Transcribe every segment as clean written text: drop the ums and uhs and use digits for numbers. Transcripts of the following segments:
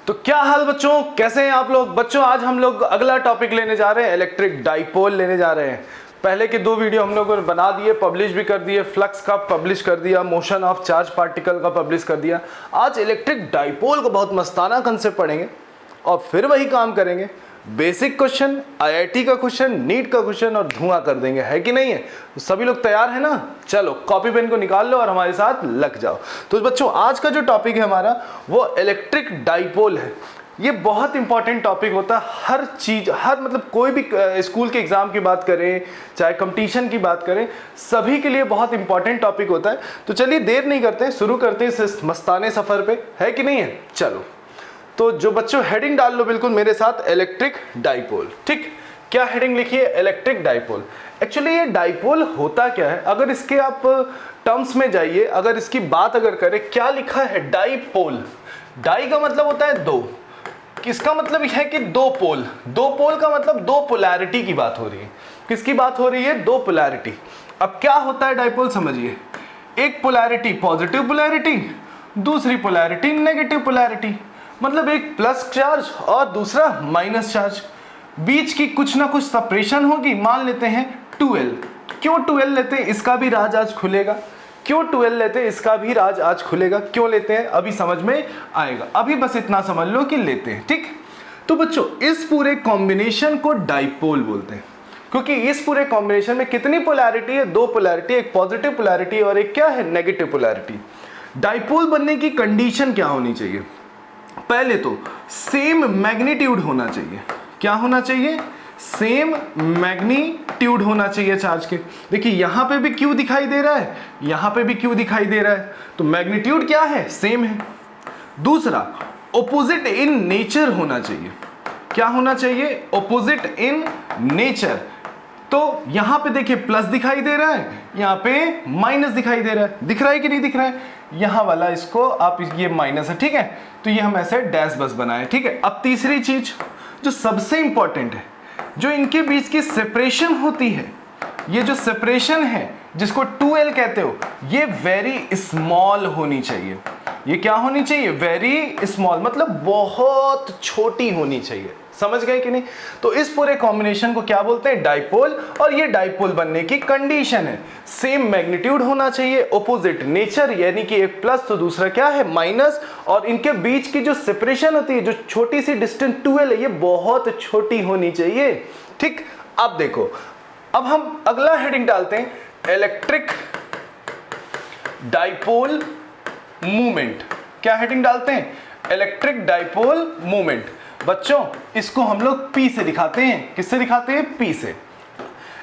तो क्या हाल बच्चों, कैसे हैं आप लोग। बच्चों आज हम लोग अगला टॉपिक लेने जा रहे हैं, इलेक्ट्रिक डाइपोल लेने जा रहे हैं। पहले के दो वीडियो हम लोगों ने बना दिए, पब्लिश भी कर दिए, फ्लक्स का पब्लिश कर दिया, मोशन ऑफ चार्ज पार्टिकल का पब्लिश कर दिया। आज इलेक्ट्रिक डाइपोल को बहुत मस्ताना कंसेप्ट पढ़ेंगे और फिर वही काम करेंगे। बेसिक क्वेश्चन, आईआईटी का क्वेश्चन, नीट का क्वेश्चन और धुआं कर देंगे, है कि नहीं है। तो सभी लोग तैयार हैं ना। चलो कॉपी पेन को निकाल लो और हमारे साथ लग जाओ। तो बच्चों आज का जो टॉपिक है हमारा वो इलेक्ट्रिक डाइपोल है। ये बहुत इंपॉर्टेंट टॉपिक होता है। हर चीज, हर मतलब कोई भी स्कूल के एग्जाम की बात करें, चाहे कंपटीशन की बात करें, सभी के लिए बहुत इंपॉर्टेंट टॉपिक होता है। तो चलिए देर नहीं करते, शुरू करते हैं इस मस्ताने सफर पे, है कि नहीं है। चलो तो जो बच्चों हेडिंग डाल लो बिल्कुल मेरे साथ, इलेक्ट्रिक डाइपोल। ठीक, क्या हेडिंग लिखी है, इलेक्ट्रिक डाइपोल। एक्चुअली ये डाइपोल होता क्या है, अगर इसके आप टर्म्स में जाइए, अगर इसकी बात अगर करें, क्या लिखा है डाइपोल। डाई का मतलब होता है दो, किसका मतलब है कि दो पोल। दो पोल का मतलब दो पोलैरिटी की बात हो रही है। किसकी बात हो रही है, दो पोलैरिटी। अब क्या होता है डाइपोल समझिए, एक पोलैरिटी पॉजिटिव पोलैरिटी, दूसरी पोलैरिटी नेगेटिव पोलैरिटी। मतलब एक प्लस चार्ज और दूसरा माइनस चार्ज, बीच की कुछ ना कुछ सेपरेशन होगी। मान लेते हैं 2L। क्यों 2L लेते हैं, इसका भी राज आज खुलेगा। क्यों 2L लेते हैं, इसका भी राज आज खुलेगा। क्यों लेते हैं अभी समझ में आएगा, अभी बस इतना समझ लो कि लेते हैं। ठीक, तो बच्चों इस पूरे कॉम्बिनेशन को डाइपोल बोलते हैं, क्योंकि इस पूरे कॉम्बिनेशन में कितनी पोलैरिटी है, दो पोलैरिटी, एक पॉजिटिव पोलैरिटी और एक क्या है, नेगेटिव पोलैरिटी। डाइपोल बनने की कंडीशन क्या होनी चाहिए, पहले तो सेम मैग्नीट्यूड होना चाहिए। क्या होना चाहिए, सेम मैग्नीट्यूड होना चाहिए चार्ज के। देखिए यहां पे भी क्यू दिखाई दे रहा है, यहां पे भी क्यू दिखाई दे रहा है, तो मैग्नीट्यूड क्या है, सेम है। दूसरा, ऑपोजिट इन नेचर होना चाहिए। क्या होना चाहिए, ऑपोजिट इन नेचर। तो यहां पे देखिए प्लस दिखाई दे रहा है, यहां पे माइनस दिखाई दे रहा है। दिख रहा है कि नहीं दिख रहा है, यहां वाला इसको आप, ये माइनस है, ठीक है, तो ये हम ऐसे डैश बस बनाए। ठीक है, अब तीसरी चीज जो सबसे इंपॉर्टेंट है, जो इनके बीच की सेपरेशन होती है, ये जो सेपरेशन है जिसको 2L कहते हो, ये वेरी स्मॉल होनी चाहिए। ये क्या होनी चाहिए, वेरी स्मॉल, मतलब बहुत छोटी होनी चाहिए। समझ गए कि नहीं। तो इस पूरे कॉम्बिनेशन को क्या बोलते हैं, डाइपोल। और ये डाइपोल बनने की कंडीशन है, सेम मैग्नीट्यूड होना चाहिए, ऑपोजिट नेचर, यानी कि एक प्लस तो दूसरा क्या है, माइनस, और इनके बीच की जो सेपरेशन होती है, जो छोटी सी डिस्टेंस 2L है, ये बहुत छोटी होनी चाहिए। ठीक, अब देखो, अब हम अगला हेडिंग डालते हैं, इलेक्ट्रिक डाइपोल मूवमेंट। क्या हेडिंग डालते हैं, इलेक्ट्रिक डाइपोल मूवमेंट। बच्चों इसको हम लोग P से दिखाते हैं। किससे दिखाते हैं, P से।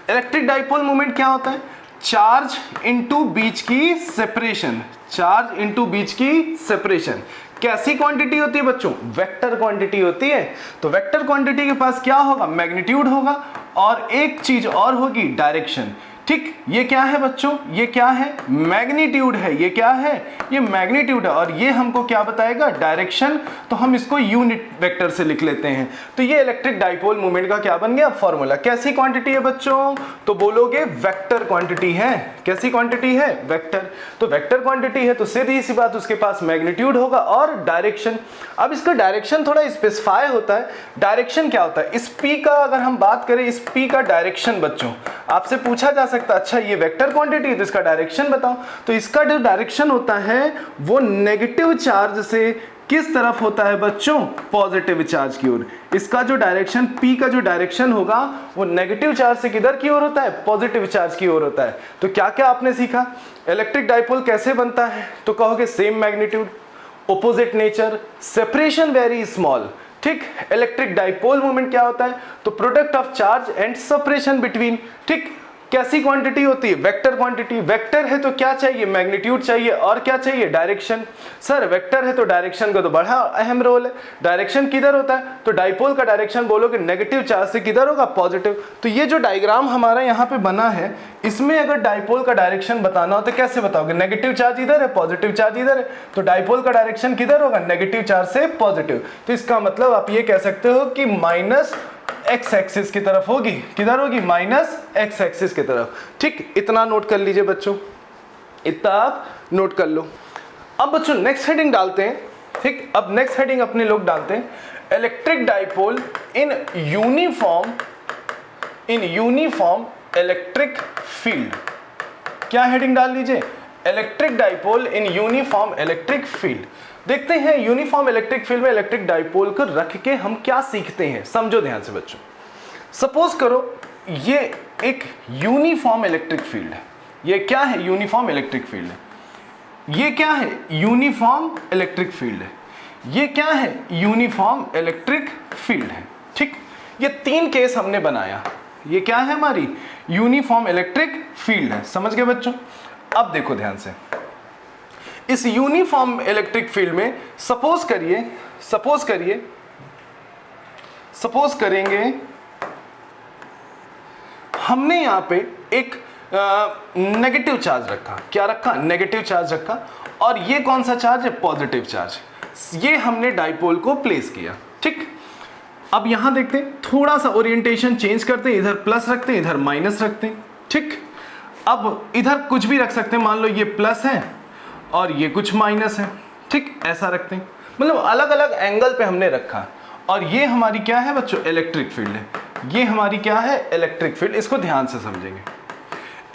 इलेक्ट्रिक डाइपोल मूवमेंट क्या होता है, चार्ज इनटू बीच की सेपरेशन। चार्ज इनटू बीच की सेपरेशन कैसी क्वांटिटी होती है बच्चों, वेक्टर क्वांटिटी होती है। तो वेक्टर क्वांटिटी के पास क्या होगा, मैग्नीट्यूड होगा, और एक चीज और होगी, डायरेक्शन। ठीक, ये क्या है बच्चों, ये क्या है, मैग्नीट्यूड है। ये क्या है, ये मैग्नीट्यूड है, और ये हमको क्या बताएगा, डायरेक्शन। तो हम इसको यूनिट वेक्टर से लिख लेते हैं। तो ये इलेक्ट्रिक डाइपोल मूवमेंट का क्या बन गया, फॉर्मूला। कैसी क्वांटिटी है बच्चों, तो बोलोगे वेक्टर क्वांटिटी है। कैसी क्वांटिटी है, वेक्टर। तो वेक्टर क्वांटिटी है तो सीधी सी बात, उसके पास मैग्नीट्यूड होगा और डायरेक्शन। अब इसका डायरेक्शन थोड़ा स्पेसिफाई होता है। डायरेक्शन क्या होता है, इस P का अगर हम बात करें, इस P का डायरेक्शन बच्चों आपसे पूछा जा सकता है, अच्छा ये वेक्टर क्वांटिटी है तो इसका डायरेक्शन बताओ। तो इसका जो डायरेक्शन होता है वो नेगेटिव चार्ज से किस तरफ होता है बच्चों, पॉजिटिव चार्ज की ओर। इसका जो डायरेक्शन, P का जो डायरेक्शन होगा वो नेगेटिव चार्ज से किधर की ओर होता है, पॉजिटिव चार्ज की ओर होता है। तो क्या क्या आपने सीखा, इलेक्ट्रिक डाइपोल कैसे बनता है, तो कहोगे same magnitude, opposite nature, separation very small. ठीक, इलेक्ट्रिक डाइपोल मूवमेंट क्या होता है, तो product of charge and separation between. ठीक, कैसी क्वांटिटी होती है, वेक्टर क्वांटिटी। वेक्टर है तो क्या चाहिए, मैग्नीट्यूड चाहिए, और क्या चाहिए, डायरेक्शन। सर वेक्टर है तो डायरेक्शन का तो बड़ा अहम रोल है। डायरेक्शन किधर होता है, तो डाइपोल का डायरेक्शन बोलोगे नेगेटिव चार्ज से किधर होगा, पॉजिटिव। तो ये जो डायग्राम हमारा यहाँ पे बना है, इसमें अगर डाइपोल का डायरेक्शन बताना हो तो कैसे बताओगे, नेगेटिव चार्ज इधर है, पॉजिटिव चार्ज इधर है, तो डाइपोल का डायरेक्शन किधर होगा, नेगेटिव चार्ज से पॉजिटिव। तो इसका मतलब आप ये कह सकते हो कि माइनस एक्स एक्सिस की तरफ होगी। किधर होगी, माइनस एक्स एक्सिस की तरफ। ठीक, इतना नोट कर लीजिए बच्चों, इतना आप नोट कर लो। अब बच्चों नेक्स्ट हेडिंग डालते हैं, ठीक, अब नेक्स्ट हेडिंग अपने लोग डालते हैं electric dipole in uniform electric field. क्या हेडिंग डाल लीजिए, electric dipole in uniform electric field. देखते हैं यूनिफॉर्म इलेक्ट्रिक फील्ड में इलेक्ट्रिक डाइपोल को रख के हम क्या सीखते हैं, समझो ध्यान से बच्चों। सपोज करो ये एक यूनिफॉर्म इलेक्ट्रिक फील्ड है। ये क्या है, यूनिफॉर्म इलेक्ट्रिक फील्ड है। ये क्या है, यूनिफॉर्म इलेक्ट्रिक फील्ड है। ये क्या है, यूनिफॉर्म इलेक्ट्रिक फील्ड है। ठीक, ये तीन केस हमने बनाया। ये क्या है, हमारी यूनिफॉर्म इलेक्ट्रिक फील्ड है। समझ गए बच्चों। अब देखो ध्यान से, इस यूनिफॉर्म इलेक्ट्रिक फील्ड में सपोज करेंगे हमने यहां पे एक नेगेटिव चार्ज रखा। क्या रखा, नेगेटिव चार्ज रखा। और ये कौन सा चार्ज है, पॉजिटिव चार्ज। ये हमने डाइपोल को प्लेस किया। ठीक, अब यहां देखते हैं, थोड़ा सा ओरिएंटेशन चेंज करते हैं, इधर प्लस रखते हैं, इधर माइनस रखते हैं। ठीक, अब इधर कुछ भी रख सकते हैं, मान लो ये प्लस है और ये कुछ माइनस है। ठीक, ऐसा रखते हैं, मतलब अलग अलग एंगल पे हमने रखा। और ये हमारी क्या है बच्चों, इलेक्ट्रिक फील्ड है। ये हमारी क्या है, इलेक्ट्रिक फील्ड। इसको ध्यान से समझेंगे।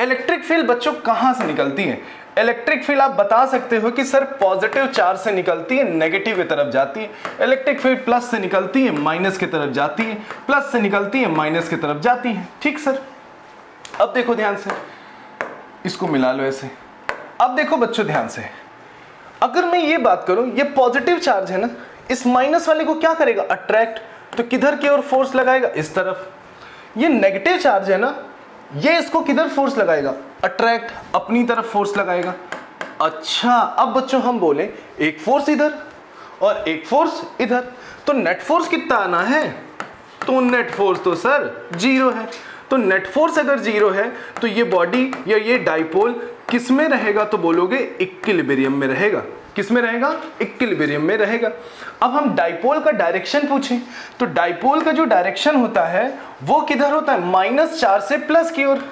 इलेक्ट्रिक फील्ड बच्चों कहां से निकलती है? इलेक्ट्रिक फील्ड आप बता सकते हो कि सर पॉजिटिव चार्ज से निकलती है, नेगेटिव की तरफ जाती है। इलेक्ट्रिक फील्ड प्लस से निकलती है, माइनस की तरफ जाती है, प्लस से निकलती है, माइनस की तरफ जाती है। ठीक सर, अब देखो ध्यान से, इसको मिला लो ऐसे। अब देखो बच्चों ध्यान से, अगर मैं ये बात करूं, ये पॉजिटिव चार्ज है ना, इस माइनस वाले को क्या करेगा, अट्रैक्ट। तो किधर की ओर फोर्स लगाएगा, इस तरफ। ये नेगेटिव चार्ज है ना, ये इसको किधर फोर्स लगाएगा, अट्रैक्ट, अपनी तरफ फोर्स लगाएगा। अच्छा, अब बच्चों हम बोले एक फोर्स इधर और एक फोर्स इधर, तो नेट फोर्स कितना आना है, तो नेट फोर्स तो सर 0 है। तो नेट फोर्स अगर 0 है तो ये बॉडी या ये डाइपोल किस में रहेगा, तो बोलोगे इक्विलिब्रियम में रहेगा। किस में रहेगा, इक्विलिब्रियम में रहेगा। अब हम डाइपोल का डायरेक्शन पूछें, तो डाइपोल का जो डायरेक्शन होता है वो किधर होता है, -4 से प्लस की ओर।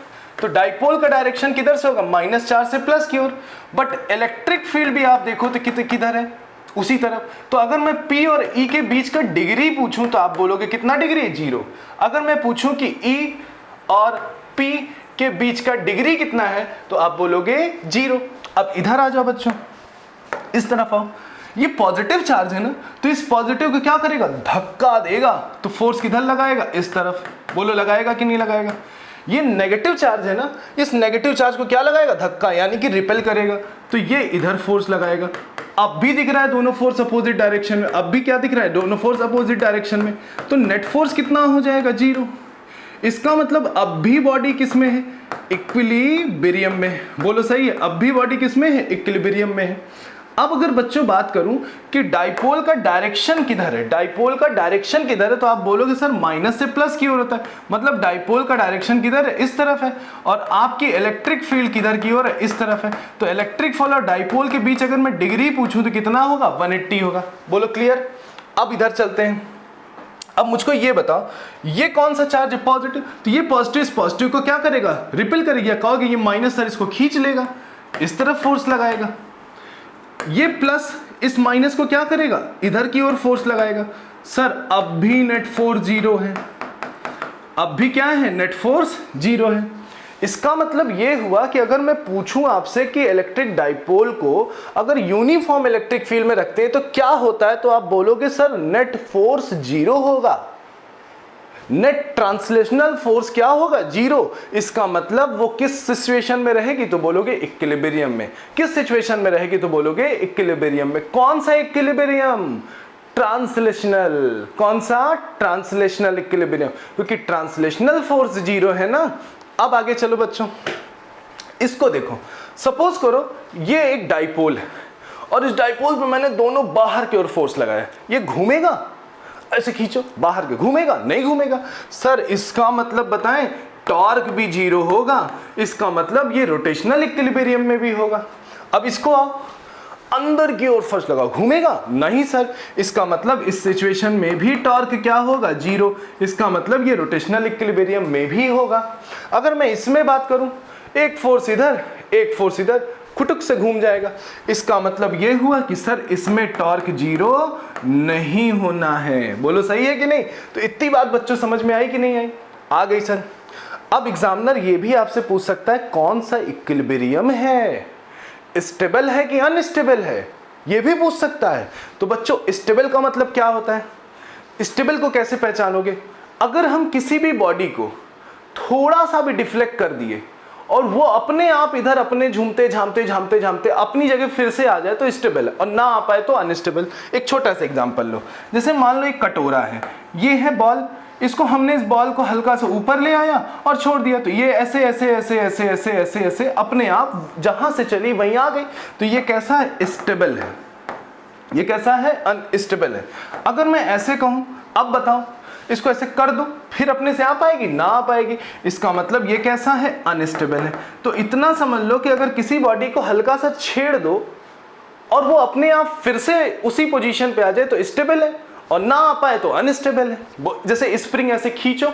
तो डाइपोल का डायरेक्शन किधर से होगा, -4 से प्लस की ओर। बट इलेक्ट्रिक फील्ड भी आप देखो तो किधर है, उसी तरफ। तो अगर मैं P और E के बीच का डिग्री पूछूं तो आप बोलोगे कितना डिग्री है, 0। अगर मैं पूछूं कि E और P के बीच का डिग्री कितना है तो आप बोलोगे 0। अब इधर आ जाओ बच्चों, इस तरफ आओ। ये पॉजिटिव चार्ज है ना, तो इस पॉजिटिव को क्या करेगा, धक्का देगा। तो फोर्स किधर लगाएगा, इस तरफ। बोलो लगाएगा कि नहीं लगाएगा। ये नेगेटिव चार्ज है ना, इस नेगेटिव चार्ज को क्या लगाएगा, धक्का, यानी कि रिपेल करेगा। तो ये इधर फोर्स लगाएगा। अब भी दिख रहा है दोनों फोर्स अपोजिट डायरेक्शन में। अब भी क्या दिख रहा है, दोनों फोर्स अपोजिट डायरेक्शन में। तो नेट फोर्स कितना हो जाएगा, 0। इसका मतलब अब भी बॉडी किस में है, इक्विलिब्रियम में। बोलो सही है, अब भी बॉडी किस में है, इक्विलिब्रियम में है। अब अगर बच्चों बात करूं कि डाइपोल का डायरेक्शन किधर है, डाइपोल का डायरेक्शन किधर है, तो आप बोलोगे सर माइनस से प्लस की ओर होता है। मतलब डाइपोल का डायरेक्शन किधर है, इस तरफ है। और आपकी इलेक्ट्रिक फील्ड किधर की ओर है, इस तरफ है। तो इलेक्ट्रिक फील्ड और डाइपोल के बीच अगर मैं डिग्री पूछूं तो कितना होगा, 180 होगा। बोलो क्लियर। अब इधर चलते हैं। अब मुझको ये बताओ, ये कौन सा चार्ज है, पॉजिटिव। तो ये पॉजिटिव इस पॉजिटिव को क्या करेगा, रिपेल करेगा। कहोगे ये माइनस सर इसको खींच लेगा, इस तरफ फोर्स लगाएगा। ये प्लस इस माइनस को क्या करेगा, इधर की ओर फोर्स लगाएगा। सर अब भी नेट फोर्स 0 है, अब भी क्या है, नेट फोर्स 0 है। इसका मतलब ये हुआ कि अगर मैं पूछूं आपसे कि इलेक्ट्रिक डाइपोल को अगर यूनिफॉर्म इलेक्ट्रिक फील्ड में रखते हैं तो क्या होता है, तो आप बोलोगे सर नेट फोर्स 0 होगा। नेट ट्रांसलेशनल फोर्स क्या होगा, 0। इसका मतलब वो किस सिचुएशन में रहेगी, तो बोलोगे इक्विलिब्रियम में। किस सिचुएशन में रहेगी, तो बोलोगे इक्विलिब्रियम में। कौन सा इक्विलिब्रियम, ट्रांसलेशनल। कौन सा, ट्रांसलेशनल इक्विलिब्रियम, क्योंकि ट्रांसलेशनल फोर्स 0 है ना। अब आगे चलो बच्चों, इसको देखो। सपोज करो ये एक डाइपोल है और इस डाइपोल पे मैंने दोनों बाहर की ओर फोर्स लगाया। ये घूमेगा, ऐसे खींचो, बाहर के घूमेगा, नहीं घूमेगा। सर इसका मतलब बताएं, टॉर्क भी 0 होगा। इसका मतलब ये रोटेशनल इक्विलिब्रियम में भी होगा। अब इसको आओ, अंदर की ओर फोर्स लगाओ, घूमेगा, नहीं सर। इसका मतलब इस सिचुएशन में भी टॉर्क क्या होगा, 0। इसका मतलब ये रोटेशनल इक्विलिब्रियम में भी होगा। अगर मैं इसमें बात करूं, एक फोर्स इधर, एक फोर्स इधर, खुटुक से घूम जाएगा। इसका मतलब ये हुआ कि सर इसमें टॉर्क जीरो नहीं होना है। बोलो सही है कि नहीं? तो इतनी बात बच्चों समझ में आई कि नहीं आई? आ गई सर। अब एग्जामिनर ये भी आपसे पूछ सकता है कौन सा इक्विलिब्रियम है, स्टेबल है कि अनस्टेबल है, ये भी पूछ सकता है। तो बच्चों स्टेबल का मतलब क्या होता है? स्टेबल को कैसे पहचानोगे? अगर हम किसी भी बॉडी को थोड़ा सा भी डिफ्लेक्ट कर दिए और वो अपने आप इधर अपने झूमते झामते अपनी जगह फिर से आ जाए तो स्टेबल है, और ना आ पाए तो अनस्टेबल। एक छोटा सा एग्जांपल लो, जैसे मान लो एक कटोरा है, ये है बॉल, इसको हमने इस बॉल को हल्का सा ऊपर ले आया और छोड़ दिया, तो ये ऐसे ऐसे ऐसे ऐसे ऐसे ऐसे ऐसे अपने आप जहां से चली वहीं आ गई। तो ये कैसा है? स्टेबल है। ये कैसा है? अनस्टेबल है। अगर मैं ऐसे कहूं, अब बताओ इसको ऐसे कर दो, फिर अपने से आ पाएगी? ना आ पाएगी। इसका मतलब ये कैसा है? अनस्टेबल है। तो इतना समझ लो कि अगर किसी बॉडी को हल्का सा छेड़ दो और वो अपने आप फिर से उसी पोजीशन पे आ जाए तो स्टेबल है, और ना आ पाए तो अनस्टेबल है। जैसे स्प्रिंग ऐसे खींचो,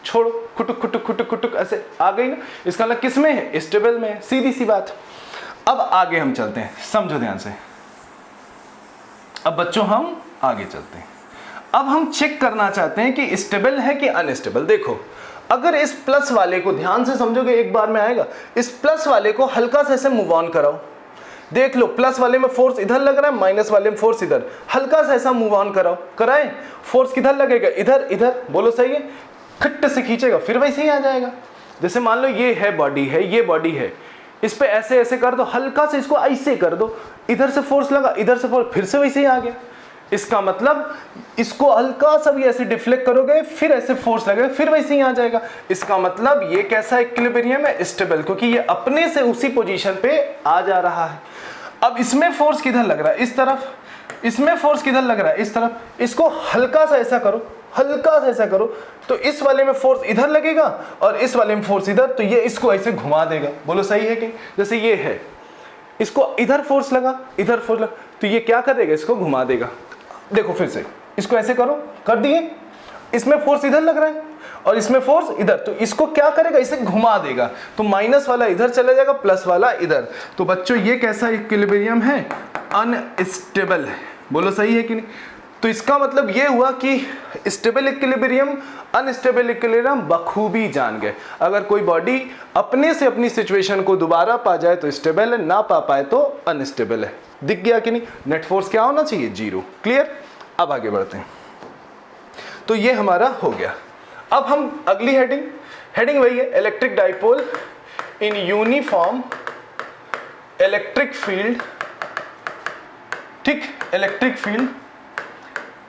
छोड़ो, खुटुक खुटुक खुटुक खुटुक ऐसे आ गई ना, इसका मतलब किस में है? स्टेबल में है। सीधी सी बात। अब आगे हम चलते हैं, समझो ध्यान से। अब बच्चों हम आगे चलते हैं। अब हम चेक करना चाहते हैं कि स्टेबल है कि अनस्टेबल। देखो, अगर इस प्लस वाले को ध्यान से समझोगे, एक बार में आएगा, इस प्लस वाले को हल्का से ऐसे मूव ऑन कराओ। देख लो, प्लस वाले में फोर्स इधर लग रहा है, माइनस वाले में फोर्स इधर, हल्का सा ऐसा मूव ऑन कराओ। कराए? फोर्स किधर लगेगा? इधर इधर। बोलो सही है? खट्ट से खींचेगा, फिर वैसे ही आ जाएगा। जैसे मान लो ये है बॉडी है, ये बॉडी है, इस पे ऐसे ऐसे कर दो, हल्का से इसको ऐसे कर दो, इधर से फोर्स लगा, इधर से फोर्स, फिर से वैसे ही आ गया। इसका मतलब इसको हल्का सा भी ऐसे डिफ्लेक्ट करोगे, फिर ऐसे फोर्स लगेगा, फिर वैसे ही आ जाएगा। इसका मतलब ये कैसा इक्विलिब्रियम है? स्टेबल, क्योंकि ये अपने से उसी पोजीशन पे आ जा रहा है। अब इसमें फोर्स किधर लग रहा है? इस तरफ। इसमें फोर्स किधर लग रहा है? इस तरफ। इसको हल्का सा ऐसा करो, हल्का सा ऐसा करो, तो इस वाले में फोर्स इधर लगेगा और इस वाले में फोर्स इधर, तो ये इसको ऐसे घुमा देगा। बोलो सही है कि? जैसे ये है, इसको इधर फोर्स लगा, इधर फोर्स लगा, तो ये क्या करेगा? इसको घुमा देगा। देखो फिर से, इसको ऐसे करो, कर दिए, इसमें फोर्स इधर लग रहा है और इसमें फोर्स इधर, तो इसको क्या करेगा? इसे घुमा देगा, तो माइनस वाला इधर चला जाएगा, प्लस वाला इधर। तो बच्चों ये कैसा इक्विलिब्रियम है? अनस्टेबल है। बोलो सही है कि नहीं? तो इसका मतलब ये हुआ कि स्टेबल इक्विलिब्रियम, अनस्टेबल इक्विलिब्रियम बखूबी जान गए। अगर कोई बॉडी अपने से अपनी सिचुएशन को दोबारा पा जाए तो स्टेबल है, ना पा पाए तो अनस्टेबल है। दिख गया कि नहीं? नेट फोर्स क्या होना चाहिए? जीरो। क्लियर? अब आगे बढ़ते हैं। तो ये हमारा हो गया। अब हम अगली हेडिंग वही है, electric dipole in uniform electric field. ठीक, electric field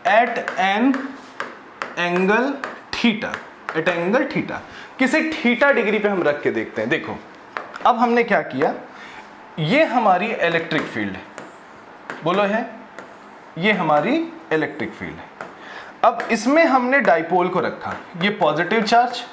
at an angle theta, at angle theta, किसी थीटा डिग्री पे हम रख के देखते हैं। देखो, अब हमने क्या किया, ये हमारी इलेक्ट्रिक फील्ड है, बोलो है, ये हमारी इलेक्ट्रिक फील्ड है। अब इसमें हमने डाइपोल को रखा, ये पॉजिटिव चार्ज,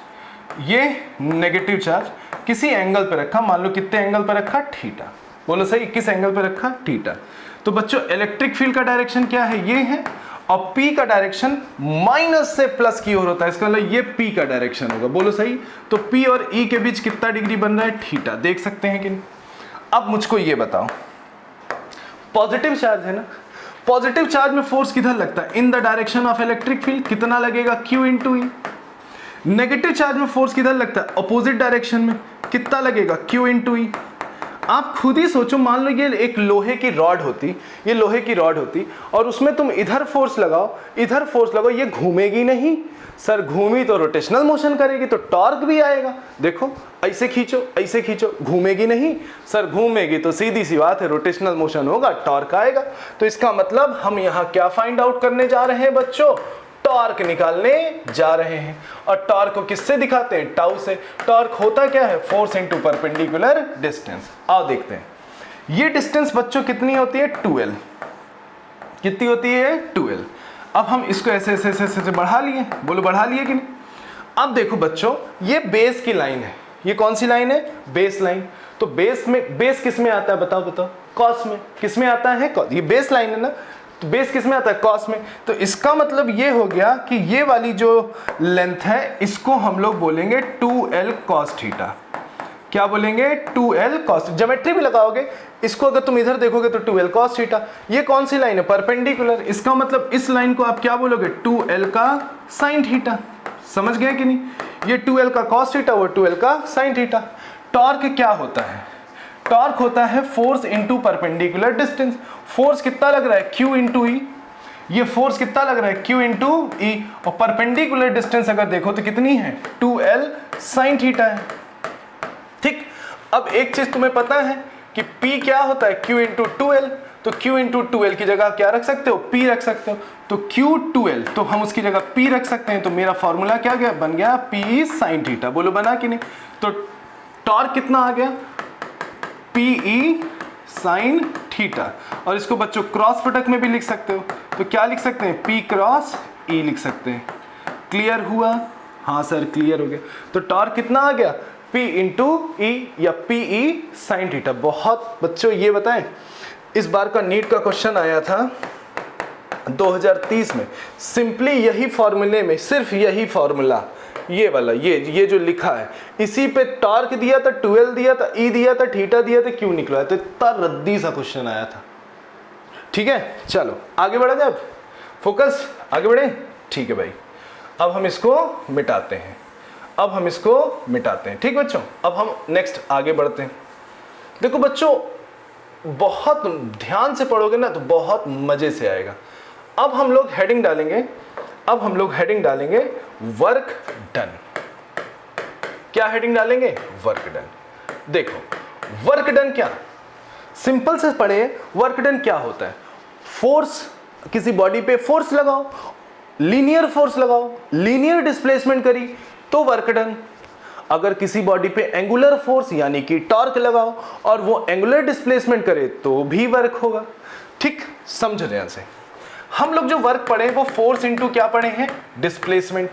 ये नेगेटिव चार्ज, किसी एंगल पे रखा। मान लो कितने एंगल पे रखा? थीटा। बोलो सही, किस एंगल पे रखा? थीटा। तो बच्चों इलेक्ट्रिक फील्ड का डायरेक्शन क्या है? ये है, और P का डायरेक्शन माइनस से प्लस की ओर होता है, इसका मतलब ये P का डायरेक्शन होगा। बोलो सही। तो P और E के बीच कितना डिग्री बन रहा है? थीटा। देख सकते हैं कि नहीं? अब मुझको ये बताओ, पॉजिटिव चार्ज है ना, पॉजिटिव चार्ज में फोर्स किधर लगता है? In the direction of electric field. कितना लगेगा? Q इंटू ई। नेगेटिव चार्ज में फोर्स किधर लगता है? अपोजिट डायरेक्शन में। कितना लगेगा? Q इंटू ई। आप खुद ही सोचो, मान लो ये एक लोहे की रॉड होती, ये लोहे की रॉड होती, और उसमें तुम इधर फोर्स लगाओ, इधर फोर्स लगाओ, ये घूमेगी नहीं। सर घूमी तो रोटेशनल मोशन करेगी, तो टॉर्क भी आएगा। देखो, ऐसे खींचो, ऐसे खींचो, घूमेगी नहीं। सर घूमेगी तो सीधी सी बात है, रोटेशनल मोशन होगा, टॉर्क आएगा। तो इसका मतलब हम यहाँ क्या फाइंड आउट करने जा रहे हैं बच्चों? टॉर्क निकालने जा रहे हैं। और टॉर्क को किससे दिखाते हैं? टाउ से। टॉर्क होता क्या है? Force into perpendicular distance. आओ देखते हैं, ये डिस्टेंस बच्चों कितनी होती है? 12। कितनी होती है? 12। अब हम इसको ऐसे ऐसे ऐसे ऐसे बढ़ा लिए। बोलो बढ़ा लिए कि नहीं? अब देखो बच्चों, ये बेस की लाइन है। ये कौन सी लाइन है? Base line. तो बेस में, बेस किस में आता है? बताओ बताओ। कॉस में। किस में आता है? कॉस। ये बेस लाइन है ना, तो बेस किस में आता है? कॉस में। तो इसका मतलब ये हो गया कि ये वाली जो लेंथ है, इसको हम लोग बोलेंगे 2l cos थीटा। क्या बोलेंगे 2l cos, ज्योमेट्री भी लगाओगे इसको, अगर तुम इधर देखोगे तो 2l cos थीटा। ये कौन सी लाइन है, परपेंडिकुलर, इसका मतलब इस लाइन को आप क्या बोलोगे 2l का sin थीटा। समझ गए कि नहीं, ये 2l का cos थीटा, वो 2l का sin थीटा। टॉर्क क्या होता है, टॉर्क होता है force into perpendicular distance. Force कितना लग रहा है Q इंटू ई, ये फोर्स कितना लग रहा है Q इंटू ई, और परपेंडिकुलर डिस्टेंस अगर देखो तो कितनी है 2l sin थीटा है। ठीक, अब एक चीज तुम्हें पता है कि P क्या होता है Q इंटू 2l, तो Q इंटू 2l की जगह क्या रख सकते हो, P रख सकते हो, तो Q 2l तो हम उसकी जगह P रख सकते हैं। तो मेरा फॉर्मूला क्या गया, बन गया P sin थीटा। बोलो बना कि नहीं। तो टॉर्क कितना आ गया PE sin थीटा, और इसको बच्चों क्रॉस प्रोडक्ट में भी लिख सकते हो, तो क्या लिख सकते हैं P क्रॉस E लिख सकते हैं। क्लियर हुआ, हाँ सर क्लियर हो गया। तो टॉर्क कितना आ गया P इंटू ई या PE sin थीटा। बहुत बच्चों ये बताएं, इस बार का नीट का क्वेश्चन आया था 2030 में, सिंपली यही फॉर्मूले में, सिर्फ यही फॉर्मूला, ये वाला, ये जो लिखा है, इसी पे टॉर्क दिया था, 2l दिया था, E दिया था, थीटा दिया था, Q निकला, तो इतना रद्दी सा क्वेश्चन आया था। ठीक है, चलो आगे बढ़ा जाए, फोकस, आगे बढ़े। ठीक है भाई, अब हम इसको मिटाते हैं, अब हम इसको मिटाते हैं। ठीक बच्चों, अब हम नेक्स्ट आगे बढ़ते हैं। देखो बच्चों, बहुत ध्यान से पढ़ोगे ना तो बहुत मजे से आएगा। अब हम लोग हेडिंग डालेंगे, अब हम लोग हेडिंग डालेंगे वर्क डन। क्या हेडिंग डालेंगे, वर्क डन। देखो वर्क डन क्या, सिंपल से पढ़े, वर्क डन क्या होता है, फोर्स, किसी बॉडी पे फोर्स लगाओ, लीनियर फोर्स लगाओ, लीनियर डिस्प्लेसमेंट करी तो वर्क डन। अगर किसी बॉडी पे एंगुलर फोर्स यानी कि टॉर्क लगाओ और वो एंगुलर डिस्प्लेसमेंट करे तो भी वर्क होगा। ठीक, समझ ध्यान से। हम लोग जो वर्क पढ़े वो फोर्स इंटू क्या पढ़े हैं, डिस्प्लेसमेंट।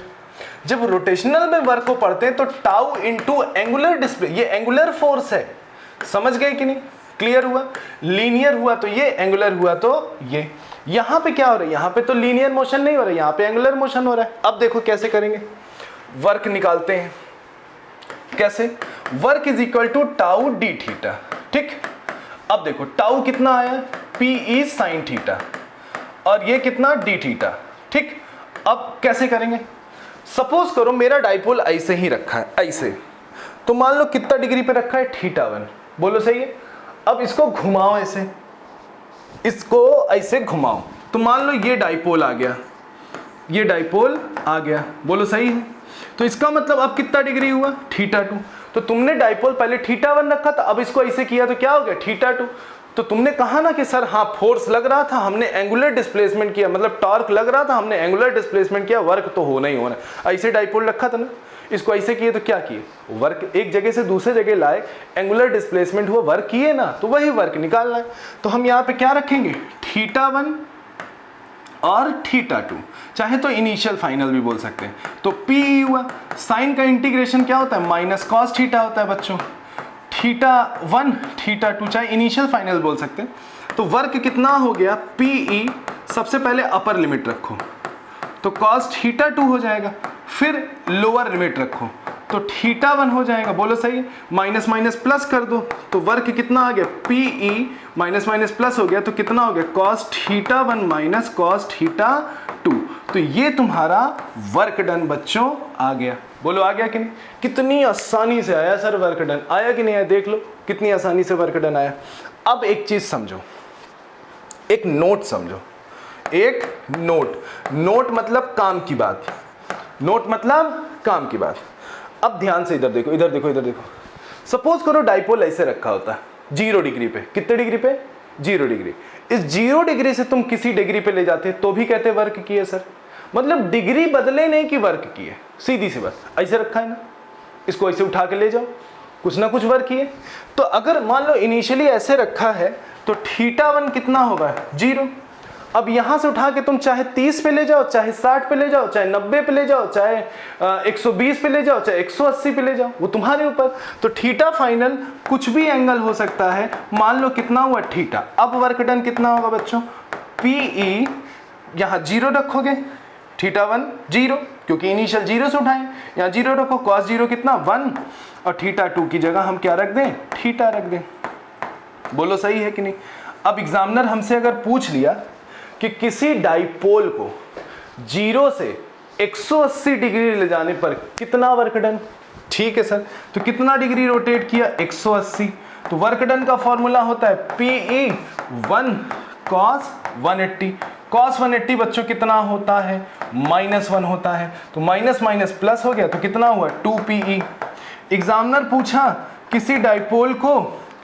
जब रोटेशनल में वर्क को पढ़ते हैं तो टाउ इंटू एंगुलर डिस्प्ले, ये एंगुलर फोर्स है। समझ गए कि नहीं, क्लियर हुआ। लीनियर हुआ तो ये, एंगुलर हुआ तो ये। यहां पे क्या हो रहा है, यहां पे तो लीनियर मोशन नहीं हो रहा है, यहां पे एंगुलर मोशन हो रहा है। अब देखो कैसे करेंगे, वर्क निकालते हैं। कैसे, work is equal to tau d theta. ठीक, अब देखो टाउ कितना आया PE sin थीटा, और ये कितना डी थीटा। ठीक, अब कैसे करेंगे, सपोज करो मेरा डाइपोल ऐसे ही रखा है, ऐसे, तो मान लो कितना डिग्री पे रखा है, θ1। बोलो सही है। अब इसको घुमाओ ऐसे, इसको ऐसे घुमाओ, तो मान लो ये डाइपोल आ गया, ये डाइपोल आ गया। बोलो सही है। तो इसका मतलब अब कितना डिग्री हुआ, θ2। तो तुमने डाइपोल पहले θ1 रखा था, अब इसको ऐसे किया तो क्या हो गया, θ2। तो तुमने कहा ना कि सर हाँ फोर्स लग रहा था, हमने एंगुलर डिस्प्लेसमेंट किया, मतलब टॉर्क लग रहा था, हमने एंगुलर डिस्प्लेसमेंट किया, वर्क तो होना ही होना। ऐसे डाइपोल रखा था ना, इसको ऐसे किए तो क्या किए, वर्क एक जगह से दूसरे जगह लाए, एंगुलर डिस्प्लेसमेंट हुआ, वर्क किए ना, तो वही वर्क निकालना है। तो हम यहाँ पे क्या रखेंगे, θ1 और θ2, चाहे तो इनिशियल फाइनल भी बोल सकते हैं। तो PE हुआ, साइन का इंटीग्रेशन क्या होता है, माइनस कॉस थीटा होता है बच्चों, θ1 θ2, चाहे इनिशियल फाइनल बोल सकते हैं। तो वर्क कितना हो गया PE, सबसे पहले अपर लिमिट रखो तो cos θ2 हो जाएगा, फिर लोअर लिमिट रखो तो θ1 हो जाएगा। बोलो सही, माइनस माइनस प्लस कर दो तो वर्क कितना आ गया, PE माइनस माइनस प्लस हो गया तो कितना हो गया, cos θ1 माइनस cos θ2। तो ये तुम्हारा वर्क डन बच्चों आ गया। बोलो आ गया कि नहीं, कितनी आसानी से आया सर वर्क डन, आया कि नहीं आया, देख लो कितनी आसानी से वर्क डन आया। अब एक चीज समझो, एक नोट समझो, एक नोट मतलब काम की बात, नोट मतलब काम की बात। अब ध्यान से इधर देखो, इधर देखो, इधर देखो। सपोज करो डाइपोल ऐसे रखा होता है 0 डिग्री पे, कितने डिग्री पे, 0 डिग्री। इस 0 डिग्री से तुम किसी डिग्री पे ले जाते तो भी कहते वर्क किए सर, मतलब डिग्री बदले नहीं कि वर्क किए, सीधी सी बात। ऐसे रखा है ना, इसको ऐसे उठा के ले जाओ, कुछ ना कुछ वर्क किए। तो अगर मान लो इनिशियली ऐसे रखा है तो θ1 कितना होगा, 0। अब यहां से उठा के तुम चाहे 30 पे ले जाओ, चाहे 60 पे ले जाओ, चाहे 90 पे ले जाओ, चाहे 120 पे ले जाओ, चाहे 180 पे ले जाओ, वो तुम्हारे ऊपर। तो थीटा फाइनल कुछ भी एंगल हो सकता है, मान लो कितना हुआ, थीटा। अब वर्क डन कितना होगा बच्चों, PE यहाँ 0 रखोगे, थीटा 1 0, क्योंकि इनिशियल 0 से उठाएं, यहाँ 0 रखो, cos 0 कितना 1, और थीटा 2 की जगह हम क्या रख दें, थीटा रख दें। बोलो सही है कि नहीं। अब एग्जामिनर हमसे अगर पूछ लिया कि किसी डाइपोल को 0 से 180 डिग्री ले जाने पर कितना वर्क डन, ठीक है सर, तो कितना डिग्री रोटेट किया, 180, तो वर्क डन का फॉर्मूला होता है PE 1 cos 180। cos 180 बच्चों कितना होता है, -1 होता है, तो माइनस माइनस प्लस हो गया, तो कितना हुआ 2PE। एग्जामिनर पूछा किसी डाइपोल को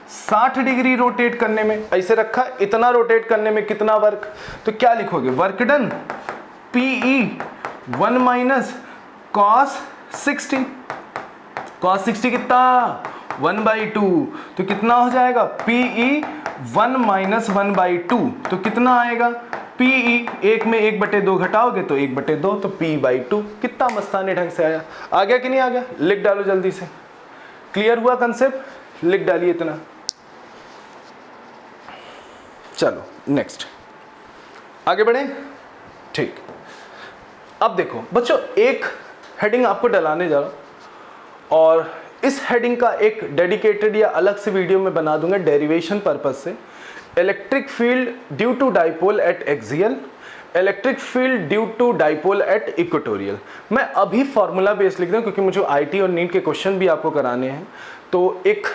60 डिग्री रोटेट करने में, ऐसे रखा, इतना रोटेट करने में कितना वर्क, तो क्या लिखोगे, work done PE 1 minus cos 60। cos 60 कितना 1/2, तो कितना हो जाएगा PE 1 माइनस 1/2, तो कितना आएगा PE, 1 में 1/2 घटाओगे तो 1/2, तो P/2। कितना मस्ताने ढंग से आया, आ गया कि नहीं आ गया, लिख डालो जल्दी से। क्लियर हुआ कंसेप्ट, लिख डालिए इतना। चलो नेक्स्ट आगे बढ़े, ठीक। अब देखो बच्चों, एक हेडिंग आपको डलाने जा रहा हूं, और इस हेडिंग का एक डेडिकेटेड या अलग से वीडियो में बना दूंगा डेरिवेशन पर्पस से। Electric field due to dipole at axial, electric field due to dipole at equatorial. मैं अभी फॉर्मूला बेस लिख दूं क्योंकि मुझे आईटी और नीट के क्वेश्चन भी आपको कराने हैं, तो एक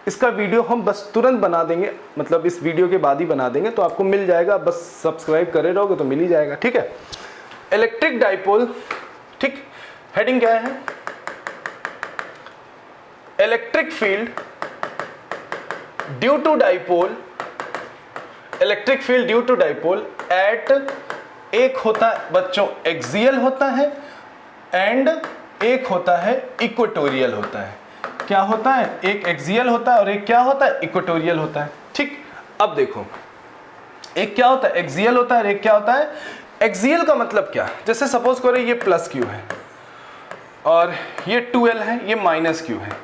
इसका वीडियो हम बस तुरंत बना देंगे, मतलब इस वीडियो के बाद ही बना देंगे, तो आपको मिल जाएगा, बस सब्सक्राइब करे रहोगे तो मिल ही जाएगा, ठीक है। इलेक्ट्रिक डाइपोल, ठीक, हेडिंग क्या है, electric field due to dipole, electric field due to dipole at, एक होता है बच्चों एक्सियल होता है, एंड एक होता है इक्वेटोरियल होता है। क्या होता है, एक एक्सियल होता है और एक क्या होता है, इक्वेटोरियल होता है, ठीक। अब देखो, एक क्या होता है, एक्सियल होता है, और एक क्या होता है, एक्सियल का मतलब क्या, जैसे सपोज करो ये प्लस Q है और ये 2L है, ये माइनस Q है।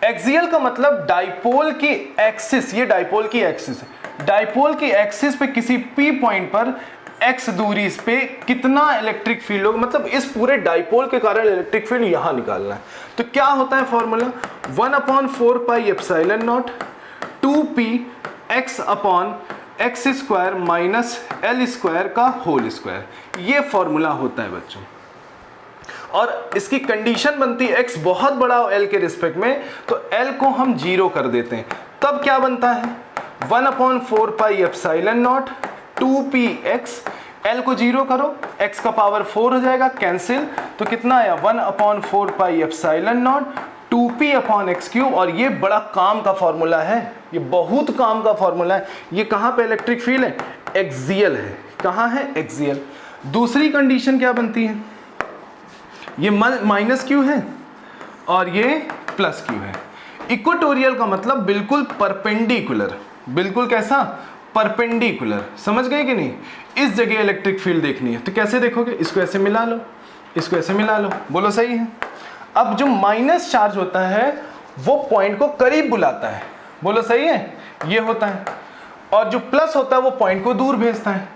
एक्सियल का मतलब डाइपोल की एक्सिस, ये डाइपोल की एक्सिस है, डाइपोल की एक्सिस पे किसी P पॉइंट पर x दूरी पे कितना इलेक्ट्रिक फील्ड होगा, मतलब इस पूरे डाइपोल के कारण इलेक्ट्रिक फील्ड यहां निकालना है। तो क्या होता है formula, 1/4 pi epsilon not 2p x upon x square minus L square का होल स्क्वायर, ये फॉर्मूला होता है बच्चों। और इसकी कंडीशन बनती है x बहुत बड़ा हो l के रिस्पेक्ट में, तो l को हम 0 कर देते हैं, तब क्या बनता है 1/4 pi epsilon not 2px, l को 0 करो, x का पावर 4 हो जाएगा, कैंसिल, तो कितना आया 1/4 pi epsilon not 2p upon x cube. और ये बड़ा काम का फॉर्मूला है, ये बहुत काम का फॉर्मूला है। ये कहाँ पे इलेक्ट्रिक फील्ड है, एक्सियल है, कहाँ है, एक्सियल। दूसरी कंडीशन क्या बनती है, ये माइनस क्यू है और ये प्लस क्यू है। इक्वेटोरियल का मतलब बिल्कुल परपेंडिकुलर, बिल्कुल कैसा, परपेंडिकुलर, समझ गए कि नहीं। इस जगह इलेक्ट्रिक फील्ड देखनी है तो कैसे देखोगे, इसको ऐसे मिला लो, इसको ऐसे मिला लो, बोलो सही है। अब जो माइनस चार्ज होता है वो पॉइंट को करीब बुलाता है, बोलो सही है, ये होता है, और जो प्लस होता है वो पॉइंट को दूर भेजता है।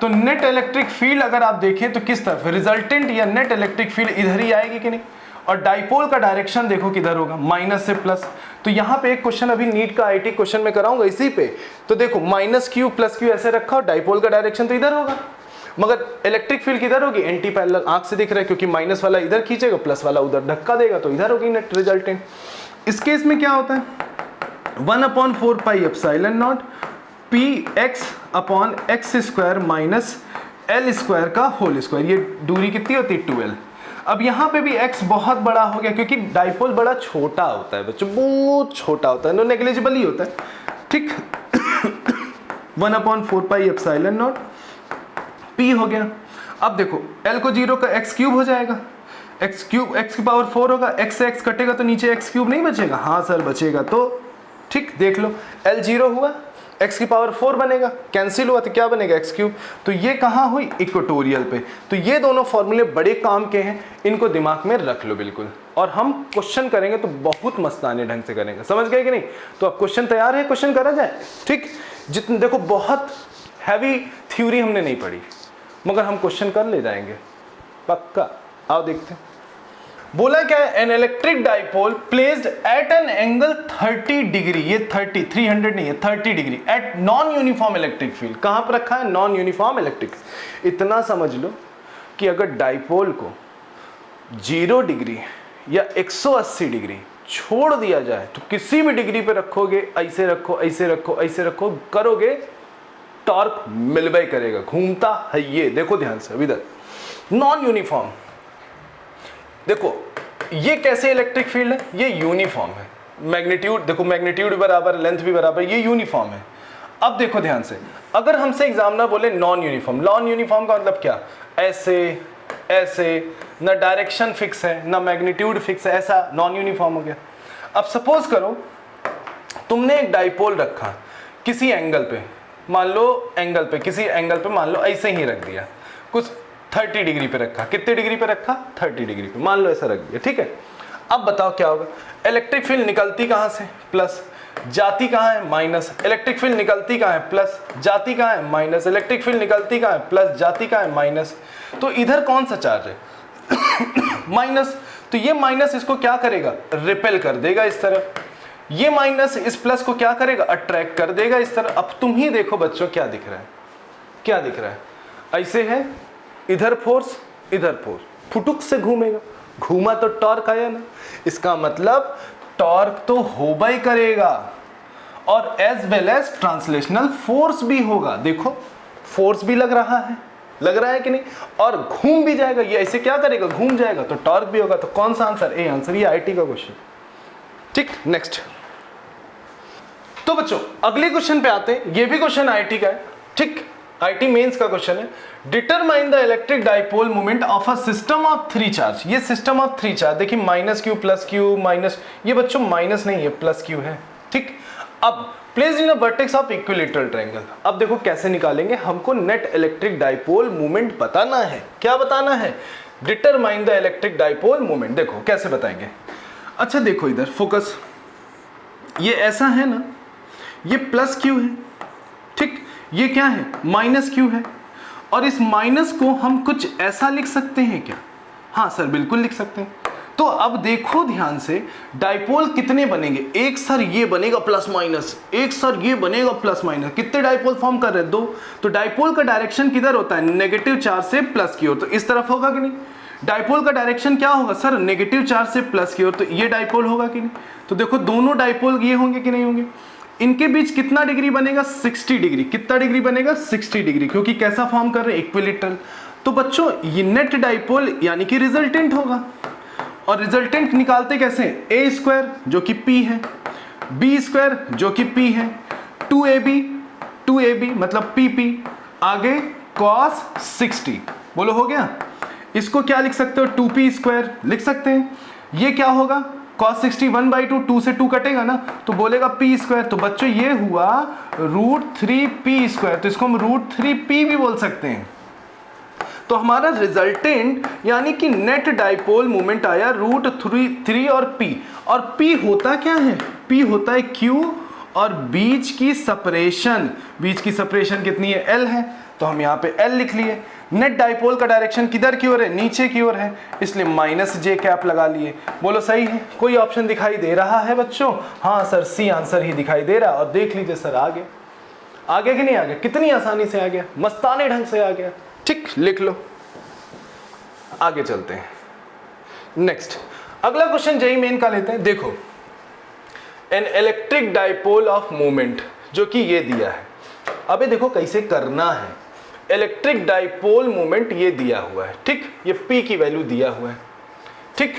तो नेट इलेक्ट्रिक फील्ड अगर आप देखें तो किस तरफ, रिजल्टेंट या नेट इलेक्ट्रिक फील्ड इधर ही आएगी कि नहीं। और डाइपोल का डायरेक्शन देखो किधर होगा, माइनस से प्लस। तो यहाँ पे एक क्वेश्चन अभी नीट का आईटी क्वेश्चन में कराऊंगा इसी पे, तो देखो माइनस क्यू प्लस क्यू ऐसे रखा और डाइपोल का डायरेक्शन तो इधर होगा, मगर इलेक्ट्रिक फील्ड किधर होगी, एंटी पैरेलल, आंख से दिख रहा है, क्योंकि माइनस वाला इधर खींचेगा, प्लस वाला उधर धक्का देगा, तो इधर होगी नेट रिजल्टेंट। इस केस में क्या होता है 1/4 pi epsilon not px upon x square minus L square का होल स्क्वायर। ये दूरी कितनी होती है 2l। अब यहाँ पे भी x बहुत बड़ा हो गया क्योंकि डाइपोल बड़ा छोटा होता है बच्चों, बहुत छोटा होता है, नो नेग्लिजिबल ही होता है, ठीक। 1/4 पाई एप्सिलॉन नॉट p हो गया। अब देखो l को 0 का x क्यूब हो जाएगा, x क्यूब x की पावर 4 होगा, x से x कटेगा तो नीचे x क्यूब नहीं बचेगा, हाँ सर बचेगा, तो ठीक देख लो l 0 हुआ, x की पावर 4 बनेगा, कैंसिल हुआ तो क्या बनेगा x क्यूब। तो ये कहाँ हुई, इक्वेटोरियल पे। तो ये दोनों फॉर्मूले बड़े काम के हैं, इनको दिमाग में रख लो बिल्कुल, और हम क्वेश्चन करेंगे तो बहुत मस्ताने ढंग से करेंगे, समझ गए कि नहीं। तो अब क्वेश्चन तैयार है, क्वेश्चन करा जाए, ठीक। जितने देखो बहुत हैवी थ्योरी हमने नहीं पढ़ी, मगर हम क्वेश्चन कर ले जाएंगे, पक्का। आओ देखते हैं। बोला क्या है, an electric dipole placed at an angle 30 degree, ये 300 नहीं है, 30 degree at non uniform electric field. कहां पर रखा है? Non uniform electric. इतना समझ लो कि अगर डाइपोल को 0 डिग्री या 180 डिग्री छोड़ दिया जाए तो किसी भी डिग्री पे रखोगे, ऐसे रखो, ऐसे रखो, ऐसे रखो, करोगे, टॉर्क मिलबे करेगा, घूमता है ये। देखो ध्यान से, इधर नॉन यूनिफॉर्म, देखो ये कैसे इलेक्ट्रिक फील्ड है? ये यूनिफॉर्म है, मैग्नीट्यूड देखो, मैग्नीट्यूड भी बराबर, लेंथ भी बराबर, ये यूनिफॉर्म है। अब देखो ध्यान से, अगर हमसे एग्जामिनर बोले नॉन यूनिफॉर्म, नॉन यूनिफॉर्म का मतलब क्या? ऐसे ऐसे, ना डायरेक्शन फिक्स है ना मैग्नीट्यूड फिक्स है, ऐसा नॉन यूनिफॉर्म हो गया। अब सपोज करो तुमने एक डाइपोल रखा किसी एंगल पे, मान लो एंगल पे, किसी एंगल पे मान लो ऐसे ही रख दिया, कुछ 30 डिग्री पे रखा। कितने डिग्री पे रखा? 30 डिग्री पे, मान लो ऐसा रख दिया, ठीक है। अब बताओ क्या होगा? इलेक्ट्रिक फील्ड निकलती कहां से? प्लस, जाती कहां है? माइनस। इलेक्ट्रिक फील्ड निकलती कहां है? प्लस, जाती कहां है? माइनस। इलेक्ट्रिक फील्ड निकलती कहां है? प्लस, जाती कहां है? माइनस। तो इधर कौन सा चार्ज है? माइनस। तो ये माइनस इसको क्या करेगा? रिपेल कर देगा इस तरफ। ये माइनस इस प्लस को क्या करेगा? अट्रैक्ट कर देगा इस तरफ। अब तुम ही देखो बच्चों, क्या दिख रहा है? क्या दिख रहा है? ऐसे है, इधर फोर्स, इधर फोर्स, फुटुक से घूमेगा, घूमा तो टॉर्क आया ना। इसका मतलब टॉर्क तो होगा ही करेगा, और as well as translational force भी होगा। देखो फोर्स भी लग रहा है कि नहीं, और घूम भी जाएगा। ये ऐसे क्या करेगा? घूम जाएगा, तो टॉर्क भी होगा। तो कौन सा आंसर? A answer. ये आईटी का क्वेश्चन, ठीक। नेक्स्ट, तो बच्चों अगले क्वेश्चन पे आते हैं। ये भी क्वेश्चन आईटी का है, ठीक, आईटी मेंस का क्वेश्चन है। Determine the electric dipole moment of a system of 3 charge. ये सिस्टम ऑफ 3 चार्ज, देखिए minus Q, plus Q, minus, ये बच्चों माइनस नहीं है, प्लस क्यू है, ठीक। अब placed in a vertex of equilateral triangle. अब देखो कैसे निकालेंगे, हमको नेट इलेक्ट्रिक डाइपोल मोमेंट बताना है। क्या बताना है? Determine the electric dipole moment. देखो कैसे बताएंगे। अच्छा देखो इधर फोकस, ये ऐसा है ना, ये प्लस क्यू है, ठीक, ये क्या है? माइनस क्यू है। और इस माइनस को हम कुछ ऐसा लिख सकते हैं क्या? हाँ सर बिल्कुल लिख सकते हैं। तो अब देखो ध्यान से, डाइपोल कितने बनेंगे? एक सर ये बनेगा प्लस माइनस, एक सर ये बनेगा प्लस माइनस। कितने डाइपोल फॉर्म कर रहे हैं? 2। तो डाइपोल का डायरेक्शन किधर होता है? नेगेटिव चार्ज से प्लस की ओर। तो इस तरफ होगा कि नहीं? डाइपोल का डायरेक्शन क्या होगा सर? नेगेटिव चार्ज से प्लस की ओर। तो ये डाइपोल होगा कि नहीं? तो देखो दोनों डाइपोल ये होंगे कि नहीं होंगे? इनके बीच कितना डिग्री बनेगा? 60 डिग्री। कितना डिग्री बनेगा? 60 डिग्री, क्योंकि कैसा फॉर्म कर रहे हैं? इक्विलेटरल। तो बच्चों ये नेट डाइपोल यानी कि रिजल्टेंट होगा। और रिजल्टेंट निकालते कैसे? ए स्क्वायर जो कि पी है, बी स्क्वायर जो कि पी है, 2ab मतलब पी, आगे cos 60। बोलो हो गया? इसको क्या लिख सकते हो? 2p स्क्वायर लिख सकते हैं। ये क्या होगा? cos 60 1/2, 2 से 2 कटेगा ना, तो बोलेगा p स्क्वायर। तो बच्चों ये हुआ √3p स्क्वायर। तो इसको हम √3p भी बोल सकते हैं। तो हमारा रिजल्टेंट यानी कि नेट डाइपोल मोमेंट आया √3 और p। और p होता क्या है? p होता है q, और बीच की सेपरेशन, बीच की सेपरेशन कितनी है? l है। तो हम यहाँ पे l लिख लिए। नेट डाइपोल का डायरेक्शन किधर की ओर है? नीचे की ओर है, इसलिए -j लगा लिए। बोलो सही है? कोई ऑप्शन दिखाई दे रहा है बच्चों? हाँ सर सी आंसर ही दिखाई दे रहा है। और देख लीजिए सर आगे कि नहीं आ गया? कितनी आसानी से आ गया, मस्ताने ढंग से आ गया, ठीक। लिख लो, आगे चलते हैं। नेक्स्ट अगला क्वेश्चन जेईई मेन का लेते हैं। देखो N electric dipole of moment, जो कि ये दिया है। अबे देखो कैसे करना है। इलेक्ट्रिक डाइपोल मोमेंट ये दिया हुआ है, ठीक, ये p की वैल्यू दिया हुआ है, ठीक।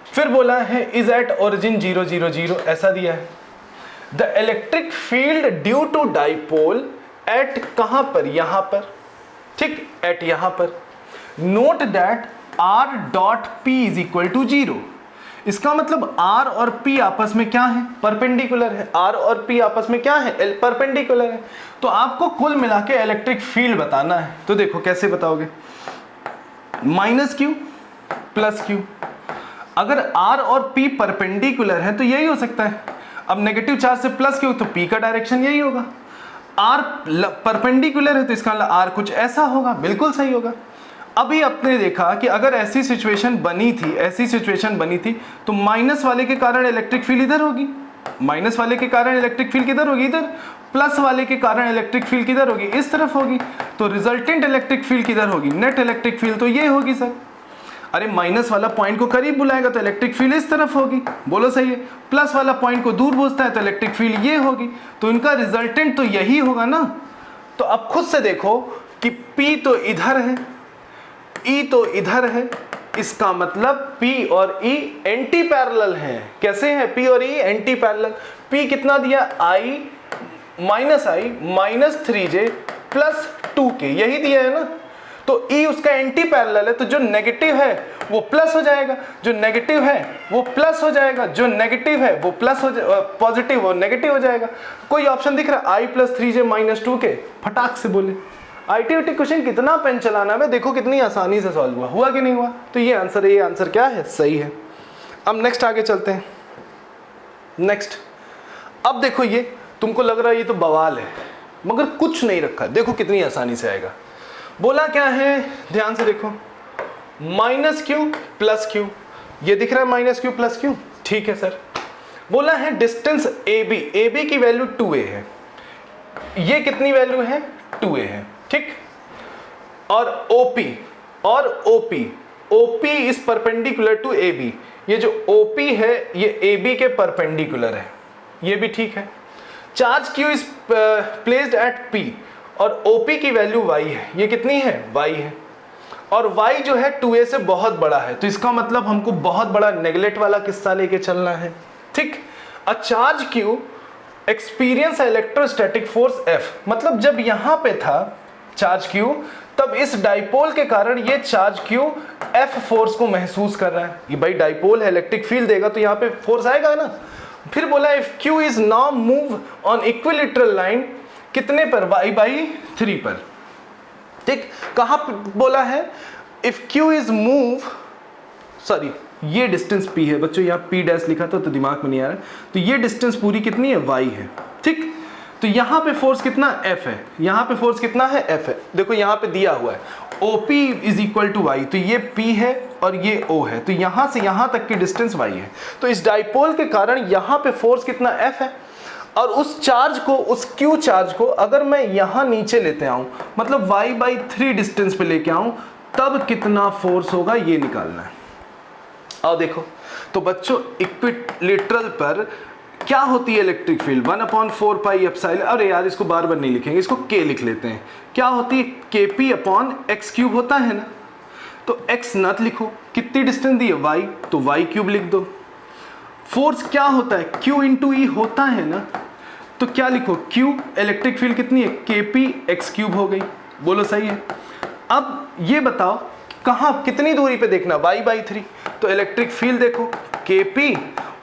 फिर बोला है इज एट ओरिजिन 0 0 0, ऐसा दिया है। The electric field due to dipole at कहां पर? यहां पर, ठीक, एट यहां पर। Note that r dot p is equal to 0। इसका मतलब r और p आपस में क्या है? परपेंडिकुलर है। r और p आपस में क्या है? परपेंडिकुलर है। तो आपको कुल मिला के इलेक्ट्रिक फील्ड बताना है। तो देखो कैसे बताओगे? -q plus q। अगर r और p परपेंडिकुलर है तो यही हो सकता है। अब नेगेटिव चार्ज से प्लस q, तो p का डायरेक्शन यही होगा। r परपेंडिकुलर है तो इसका मतलब r कुछ ऐसा होगा, बिल्कुल सही होगा। अभी आपने देखा कि अगर ऐसी सिचुएशन बनी थी तो माइनस वाले के कारण इलेक्ट्रिक फील्ड इधर होगी, माइनस वाले के कारण इलेक्ट्रिक फील्ड किधर होगी, इधर, प्लस वाले के कारण इलेक्ट्रिक फील्ड किधर होगी, इस तरफ होगी। तो रिजल्टेंट इलेक्ट्रिक फील्ड किधर होगी, नेट इलेक्ट्रिक फील्ड तो ये होगी सर। अरे माइनस वाला पॉइंट को करीब बुलाएगा तो इलेक्ट्रिक फील्ड इस तरफ होगी, बोलो सही है। प्लस वाला पॉइंट को दूर भेजता है तो इलेक्ट्रिक फील्ड ये होगी, तो इनका रिजल्टेंट तो यही होगा ना। तो अब खुद से देखो कि P तो इधर है, E तो इधर है, इसका मतलब P और E एंटी पैरेलल हैं। कैसे हैं P और E एंटी पैरेलल? P कितना दिया, I minus 3J plus 2K, यही दिया है ना। तो E उसका एंटी पैरेलल है, तो जो नेगेटिव है वो प्लस हो जाएगा, जो नेगेटिव है वो प्लस हो जाएगा, जो नेगेटिव है वो प्लस हो पॉजिटिव वो नेगेटिव हो जाएगा। कोई ऑप्शन दिख रहा है I plus 3J minus 2K? फटाक से बोले। ITVT क्वेश्चन कितना पेन चलाना है, देखो कितनी आसानी से सॉल्व हुआ कि नहीं हुआ। तो ये आंसर क्या है, सही है। अब नेक्स्ट आगे चलते हैं। नेक्स्ट, अब देखो ये तुमको लग रहा है ये तो बवाल है, मगर कुछ नहीं रखा, देखो कितनी आसानी से आएगा। बोला क्या है, ध्यान से देखो, माइनस क्यू प्लस क्यू, ये दिख रहा है माइनस क्यू प्लस क्यू, ठीक है सर। बोला है डिस्टेंस AB की वैल्यू 2a है, ये कितनी वैल्यू है, 2a है, ठीक। और OP is perpendicular to AB, ये जो OP है ये AB के परपेंडिकुलर है, ये भी ठीक है। Charge Q is placed at P और OP की वैल्यू y है, ये कितनी है, y है। और y जो है 2a से बहुत बड़ा है, तो इसका मतलब हमको बहुत बड़ा नेगलेक्ट वाला किस्सा लेके चलना है, ठीक। A charge Q experience electrostatic force F, मतलब जब यहां पे था चार्ज Q, तब इस डाइपोल के कारण ये चार्ज Q F फोर्स को महसूस कर रहा है। ये भाई डाइपोल है, इलेक्ट्रिक फील्ड देगा तो यहाँ पे फोर्स आएगा ना। फिर बोला if Q is now move on equilateral line, कितने पर, y/3 पर, ठीक। कहां बोला है, if Q is move, sorry ये डिस्टेंस P है बच्चों, यहाँ P डैश लिखा था तो दिमाग में नहीं आ रहा, तो ये डिस्टेंस पूरी कितनी है, y है, ठीक। तो यहाँ पे फोर्स कितना F है, यहाँ पे फोर्स कितना है, F है। देखो यहाँ पे दिया हुआ है OP is equal to y, तो ये P है और ये O है, तो यहाँ से यहाँ तक की डिस्टेंस y है। तो इस डाइपोल के कारण यहाँ पे फोर्स कितना F है, और उस चार्ज को, उस Q चार्ज को अगर मैं यहाँ नीचे लेते आऊँ, मतलब y/3 डिस्टेंस पे लेके आऊँ, तब कितना फोर्स होगा ये निकालना है। और देखो तो बच्चों इक्विलेटरल पर क्या होती है इलेक्ट्रिक फील्ड, 1/4 पाई एप्सिलॉन, अरे यार इसको बार बार नहीं लिखेंगे, इसको K लिख लेते हैं। क्या होती है, KP/x³ होता है ना, तो x नॉट लिखो, कितनी डिस्टेंस दी है y, तो y³ लिख दो। फोर्स क्या होता है, Q इंटू E होता है ना, तो क्या लिखो, Q, इलेक्ट्रिक फील्ड कितनी है, KP(x³ हो गई, बोलो सही है। अब ये बताओ कहाँ, कितनी दूरी पे देखना, y/3, तो इलेक्ट्रिक फील्ड देखो KP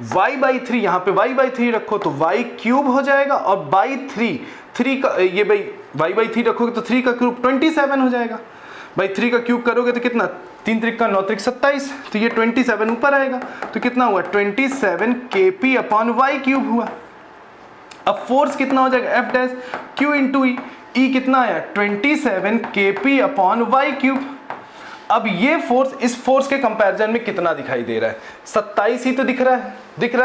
y/3, यहाँ पे y/3 रखो तो y³ हो जाएगा, और by3 का ये भाई y/3 रखोगे तो 3 का क्यूब 27 हो जाएगा, भाई 3 का क्यूब करोगे तो कितना, 3 त्रिक का 9 त्रिक 27, तो ये 27 ऊपर आएगा, तो कितना हुआ, 27 KP/y³ हुआ। अब फोर्स कितना हो जाएगा, F dash Q into E कितना आया, 27 KP/y³। अब ये फोर्स इस फोर्स के कंपैरिजन में कितना दिखाई दे रहा है, 27 ही तो दिख रहा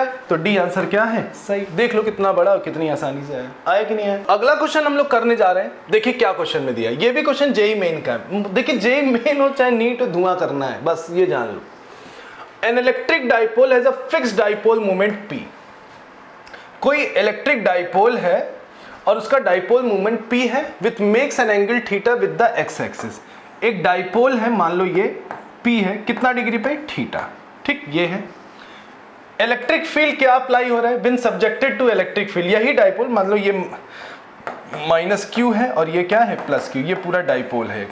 है, तो डी आंसर क्या है, सही। देख लो कितना बड़ा और कितनी आसानी से आया कि नहीं आया। अगला क्वेश्चन हम लोग करने जा रहे हैं, देखिए क्या क्वेश्चन में दिया, ये भी क्वेश्चन जेई मेन का है। देखिए जेई मेन हो चाहे नीट हो, धुआं करना है, बस ये जान लो। An electric dipole has a fixed dipole moment P, कोई इलेक्ट्रिक डाइपोल है और उसका डाइपोल मोमेंट P है, with makes an angle theta with the x axis. एक डाइपोल है, मान लो ये P है, कितना डिग्री पे, थीटा, ठीक, ये है। इलेक्ट्रिक फील्ड क्या अप्लाई हो रहा है, बिन सब्जेक्टेड टू इलेक्ट्रिक फील्ड, यही डाइपोल, मान लो ये -Q है और ये क्या है, +Q, ये पूरा डाइपोल है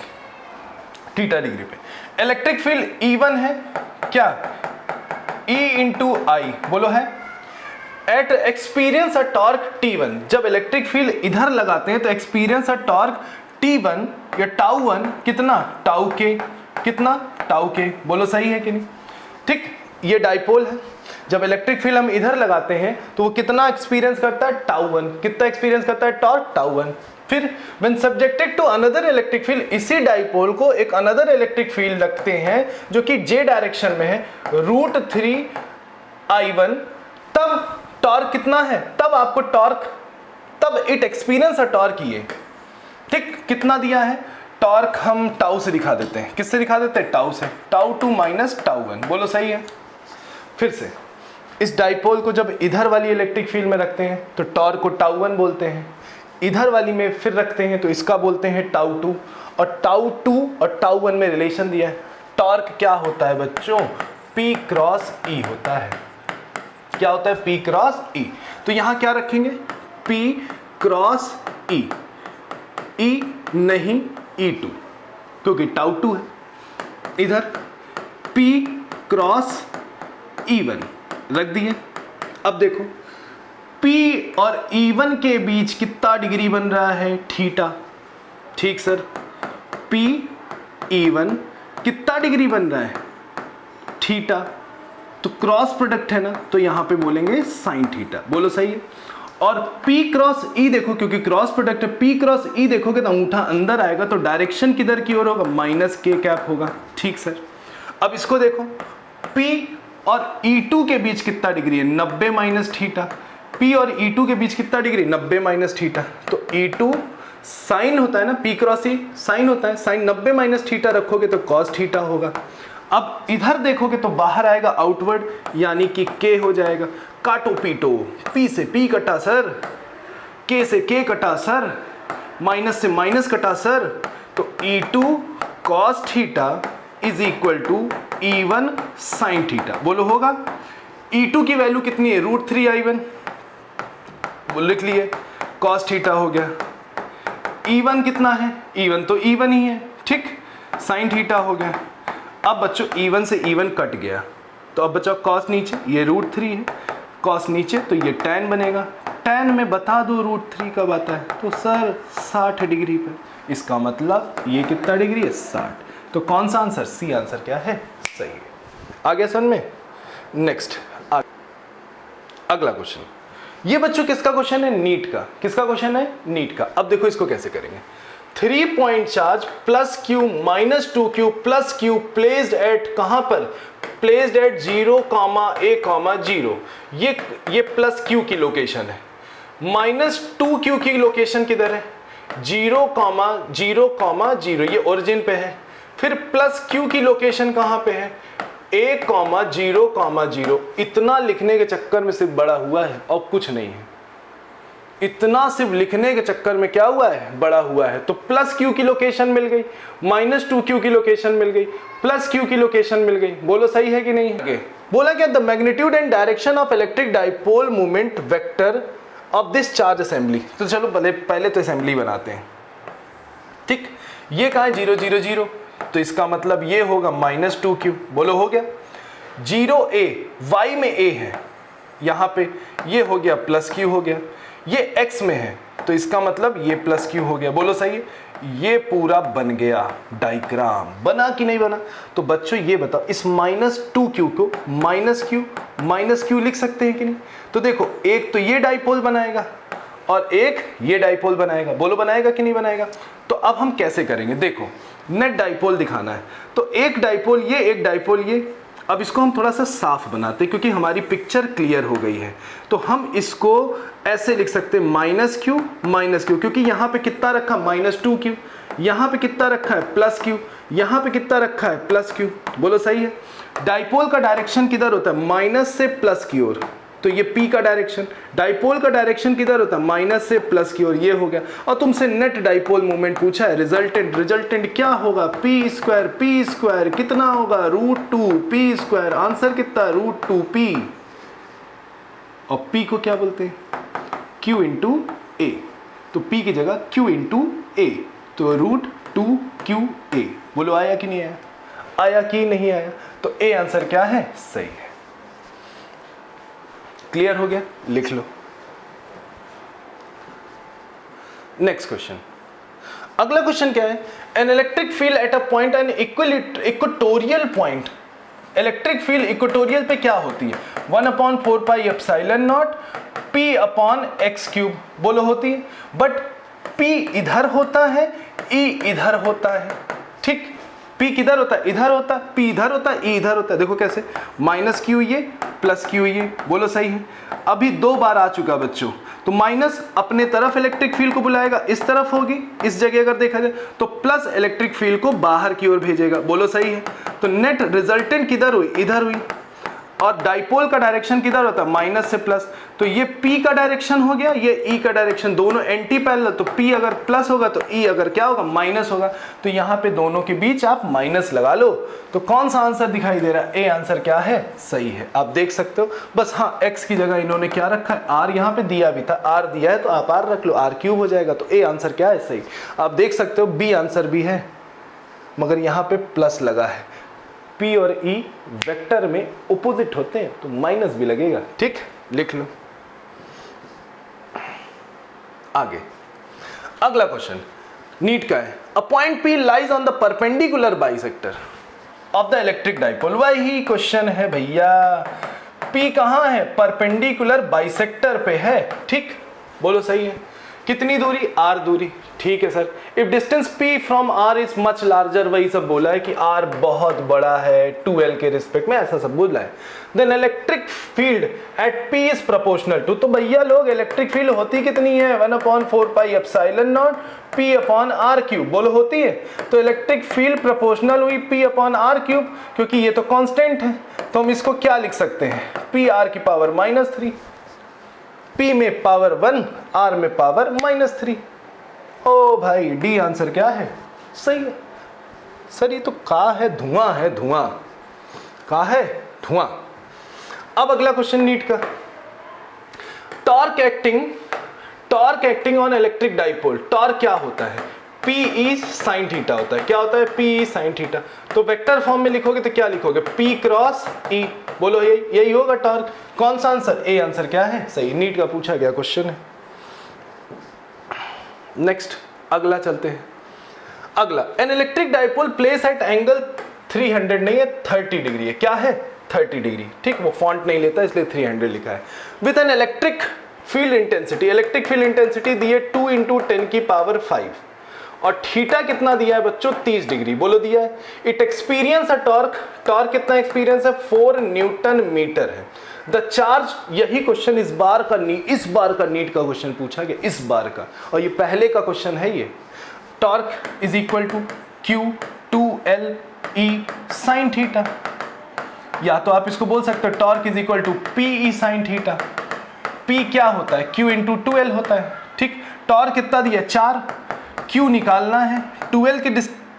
थीटा डिग्री पे। इलेक्ट्रिक फील्ड E1 है, क्या, E इंटू आई, बोलो है। एट एक्सपीरियंस अ टॉर्क T1, जब इलेक्ट्रिक फील्ड इधर लगाते हैं तो एक्सपीरियंस अ टॉर्क T1 या τ1 कितना, टाउ के, कितना, टाउ के, बोलो सही है कि नहीं, ठीक। ये डाइपोल है, जब इलेक्ट्रिक फील्ड हम इधर लगाते हैं तो वो कितना एक्सपीरियंस करता है, τ1, कितना एक्सपीरियंस करता है, टॉर्क τ1, फिर when subjected to another electric field, इसी डाइपोल को एक अनदर इलेक्ट्रिक फील्ड रखते हैं जो कि जे डायरेक्शन में है, √3I1, तब टॉर्क कितना है, तब आपको टॉर्क, तब इट एक्सपीरियंस अ टॉर्क ये, ठीक, कितना दिया है टॉर्क, हम टाउ से दिखा देते हैं, किससे दिखा देते हैं, टाउ से, टाउ2 माइनस टाउ1, बोलो सही है। फिर से इस डाइपोल को जब इधर वाली इलेक्ट्रिक फील्ड में रखते हैं तो टॉर्क को टाउ1 बोलते हैं, इधर वाली में फिर रखते हैं तो इसका बोलते हैं टाउ2, और टाउ2 और टाउ1 में रिलेशन दिया है, टॉर्क क्या होता है बच्चों, P क्रॉस E होता है, क्या होता है, P क्रॉस E। तो यहाँ क्या रखेंगे, P क्रॉस E, E नहीं E2, क्योंकि टाउ2 है, इधर P क्रॉस E1 रख दिए। अब देखो P और E1 के बीच कितना डिग्री बन रहा है, थीटा, ठीक सर, P E1 कितना डिग्री बन रहा है, थीटा, तो क्रॉस प्रोडक्ट है ना, तो यहाँ पे बोलेंगे साइन थीटा, बोलो सही है। और P क्रॉस E देखो, क्योंकि क्रॉस प्रोडक्ट है, P क्रॉस E देखोगे तो अंगूठा अंदर आएगा, तो डायरेक्शन किधर की ओर होगा, माइनस k कैप होगा, ठीक सर। अब इसको देखो, P और E2 के बीच कितना डिग्री है, 90 माइनस थीटा, P और E2 के बीच कितना डिग्री, 90 माइनस थीटा, तो E2 साइन होता है ना, P क्रॉस E साइन होता है, साइन 90 माइनस थीटा रखोगे तो कॉस थीटा होगा। अब इधर देखोगे तो बाहर आएगा आउटवर्ड, यानी कि K हो जाएगा, काटो पीटो, P से P कटा सर, K से K कटा सर, माइनस से माइनस कटा सर, तो E2 cos theta is equal to E1 sine theta, बोलो होगा। E2 की वैल्यू कितनी है, √3I1, वो लिख लिए, कॉस थीटा हो गया। E1 कितना है, E1 तो E1 ही है, ठीक, साइन थीटा हो गया। अब बच्चों E1 से E1 कट गया, तो अब बच्चों कॉस नीचे, ये √3 है, कॉस नीचे तो ये tan बनेगा, tan में बता दो √3 कब आता है, तो सर 60 डिग्री पर, इसका मतलब ये कितना डिग्री है, 60, तो कौन सा आंसर, सी आंसर क्या है, सही है। आगे समझ में। नेक्स्ट अगला क्वेश्चन, ये बच्चों किसका क्वेश्चन है, नीट का, किसका क्वेश्चन है, नीट का। अब देखो इसको कैसे करेंगे, 3 point charge plus q minus 2q plus q placed at, कहां पर, प्लेस्ड एट 0, a, 0, ये प्लस q की लोकेशन है, माइनस 2q की लोकेशन किधर है, 0, 0, ये ओरिजिन पे है, फिर प्लस q की लोकेशन कहां पे है, a, 0, 0, इतना लिखने के चक्कर में सिर्फ बड़ा हुआ है और कुछ नहीं है, इतना सिर्फ लिखने के चक्कर में क्या हुआ है, बड़ा हुआ है। तो प्लस q की लोकेशन मिल गई, माइनस 2q की लोकेशन मिल गई, प्लस q की लोकेशन मिल गई, बोलो सही है कि नहीं है। बोला क्या, the magnitude and direction of electric dipole movement vector of this charge assembly. तो चलो पहले तो असेंबली बनाते हैं, ठीक, ये कहाँ है, 0, 0, 0, तो इसका मतलब ये होगा माइनस 2q, बोलो हो गया, 0a, y में a है, यहाँ पे ये हो गया प्लस q हो गया, ये x में है तो इसका मतलब ये प्लस q हो गया, बोलो सही है। ये पूरा बन गया डायग्राम, बना कि नहीं बना। तो बच्चों ये बताओ, इस माइनस 2q को माइनस q लिख सकते हैं कि नहीं। तो देखो, एक तो ये डाइपोल बनाएगा और एक ये डाइपोल बनाएगा, बोलो बनाएगा कि नहीं बनाएगा। तो अब हम कैसे करेंगे, देखो नेट डाइपोल दिखाना है, तो एक डाइपोल ये, एक डाइपोल ये। अब इसको हम थोड़ा सा साफ बनाते हैं क्योंकि हमारी पिक्चर क्लियर हो गई है। तो हम इसको ऐसे लिख सकते हैं माइनस क्यू, क्योंकि यहाँ पे कितना रखा, माइनस 2q, यहाँ पे कितना रखा है, प्लस q, यहाँ पे कितना रखा है, प्लस q, बोलो सही है। डाइपोल का डायरेक्शन किधर होता है, माइनस से प्लस की ओर, तो ये P का डायरेक्शन, डाइपोल का डायरेक्शन किधर होता है, माइनस से प्लस की ओर, ये हो गया। और तुमसे नेट डाइपोल मोमेंट पूछा है, रिजल्टेंट क्या होगा, p स्क्वायर कितना होगा, √2p², आंसर कितना, √2p, और p को क्या बोलते हैं, q इंटू a, तो p की जगह q इंटू a, तो √2qa, बोलो आया कि नहीं आया, आया कि नहीं आया। तो a आंसर क्या है, सही है। क्लियर हो गया, लिख लो। नेक्स्ट क्वेश्चन, अगला क्वेश्चन क्या है, an electric field at a point an equatorial point. Electric field equatorial पे क्या होती है, 1/4πε0 p/x³, बोलो होती है। बट P इधर होता है, E इधर होता है, ठीक। P किधर होता है? इधर होता है। P इधर होता है, E इधर होता है। देखो कैसे, माइनस Q ये प्लस Q ये, बोलो सही है। अभी 2 बार आ चुका बच्चों, तो माइनस अपने तरफ इलेक्ट्रिक फील्ड को बुलाएगा, इस तरफ होगी, इस जगह अगर देखा जाए तो प्लस इलेक्ट्रिक फील्ड को बाहर की ओर भेजेगा, बोलो सही है। तो नेट रिजल्टेंट किधर हुई? इधर हुई। और डाइपोल का डायरेक्शन किधर होता है? माइनस से प्लस। तो ये P का डायरेक्शन हो गया, ये E का डायरेक्शन, दोनों एंटी पैरेलल, तो P अगर प्लस होगा तो E अगर क्या होगा? माइनस होगा। तो यहाँ पे दोनों के बीच आप माइनस लगा लो। तो कौन सा आंसर दिखाई दे रहा है? ए आंसर क्या है? सही है, आप देख सकते हो। बस हाँ, x की जगह इन्होंने क्या रखा है? r यहाँ पे दिया भी था, r दिया है तो आप r रख लो, r³ हो जाएगा। तो ए आंसर क्या है? सही। आप देख सकते हो बी आंसर भी है, मगर यहाँ पे प्लस लगा है। P और E वेक्टर में ऑपोजिट होते हैं तो माइनस भी लगेगा, ठीक, लिख लो। आगे अगला क्वेश्चन नीट का है। A point P lies on the perpendicular bisector of the electric dipole. वही क्वेश्चन है भैया, P कहाँ है? परपेंडिकुलर बाइसेक्टर पे है, ठीक, बोलो सही है। कितनी दूरी? r दूरी, ठीक है sir. If distance P from r is much larger, वही सब बोला है कि r बहुत बड़ा है 2l के रिस्पेक्ट में, ऐसा सब बोला है। Then electric field at P is proportional to, तो भैया लोग इलेक्ट्रिक फील्ड होती कितनी है? 1/4 pi epsilon naught P upon r³, बोलो होती है। तो इलेक्ट्रिक फील्ड प्रोपोर्शनल हुई P अपॉन r³, क्योंकि ये तो कांस्टेंट है। तो हम इसको क्या लिख सकते हैं? P r की पावर -3, P में पावर 1, R में पावर -3। ओ भाई, डी आंसर क्या है? सही है। सर ये तो का है? धुआं है, धुआं। का है? धुआं। अब अगला क्वेश्चन नीट का। Torque acting on electric dipole. Torque क्या होता है? P sin थीटा होता है। क्या होता है? P sin theta. तो वेक्टर फॉर्म में लिखोगे तो क्या लिखोगे? P क्रॉस E, बोलो यही होगा टॉर्क। कौन सा आंसर? ए आंसर क्या है? सही, नीट का पूछा गया क्वेश्चन है। नेक्स्ट अगला चलते हैं। अगला, N electric dipole place at angle 300 नहीं है, 30 डिग्री है। क्या है? 30 डिग्री, ठीक। वो फॉन्ट नहीं लेता इसलिए 300 लिखा है। With an electric field intensity, electric field intensity दी है 2 × 10⁵ और थीटा कितना दिया है बच्चों? 30 डिग्री, बोलो दिया है। It experience a torque, torque कितना एक्सपीरियंस है? 4 न्यूटन मीटर है। द चार्ज, यही क्वेश्चन इस बार का नीट का क्वेश्चन पूछा गया, इस बार का, और ये पहले का क्वेश्चन है ये। Torque is equal to Q2L E sin theta, या तो आप इसको बोल सकते हो torque is equal to PE sin theta. P क्या होता है? Q × 2L होता है, ठीक। टॉर्क कितना दिया? 4, Q निकालना है, 2L की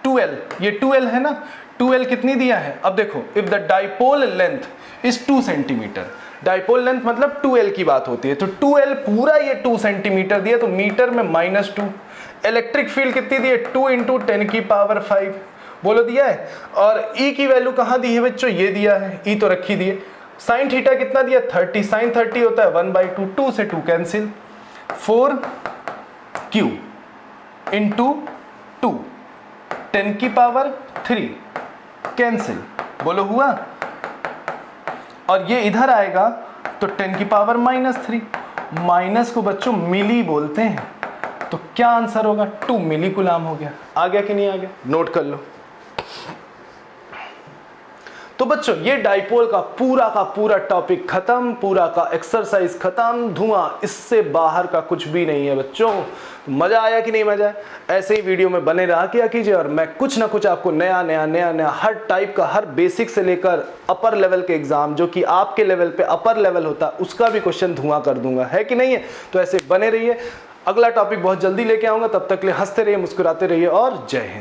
2L, ये 2L है ना, 2L कितनी दिया है? अब देखो, if the dipole length is 2 centimetre, dipole length मतलब 2L की बात होती है, तो 2L पूरा ये 2 सेंटीमीटर दिया, तो मीटर में -2। इलेक्ट्रिक फील्ड कितनी दी है? 2 × 10⁵, बोलो दिया है। और E की वैल्यू कहाँ दी है बच्चों? ये दिया है, E तो रखी दी है। साइन थीटा कितना दिया? 30, साइन 30 होता है 1/2, 2 से 2 कैंसिल, 4Q × 2 10⁵ कैंसिल, बोलो हुआ। और ये इधर आएगा तो 10⁻³ माइनस को बच्चों मिली बोलते हैं, तो क्या आंसर होगा? 2 मिली कूलाम हो गया। आ गया कि नहीं आ गया? नोट कर लो। तो बच्चों ये डाइपोल का पूरा टॉपिक खत्म, पूरा का एक्सरसाइज खत्म। धुआं, इससे बाहर का कुछ भी नहीं है बच्चों। मजा आया कि नहीं मजा? ऐसे ही वीडियो में बने रहा किया कीजिए, और मैं कुछ ना कुछ आपको नया हर टाइप का, हर बेसिक से लेकर अपर लेवल के एग्जाम, जो कि आपके लेवल पे अपर लेवल होता है, उसका भी क्वेश्चन धुआं कर दूंगा, है कि नहीं है? तो ऐसे बने रहिए। अगला टॉपिक बहुत जल्दी लेके आऊंगा, तब तक ले हंसते रहिए, मुस्कुराते रहिए, और जय हिंद।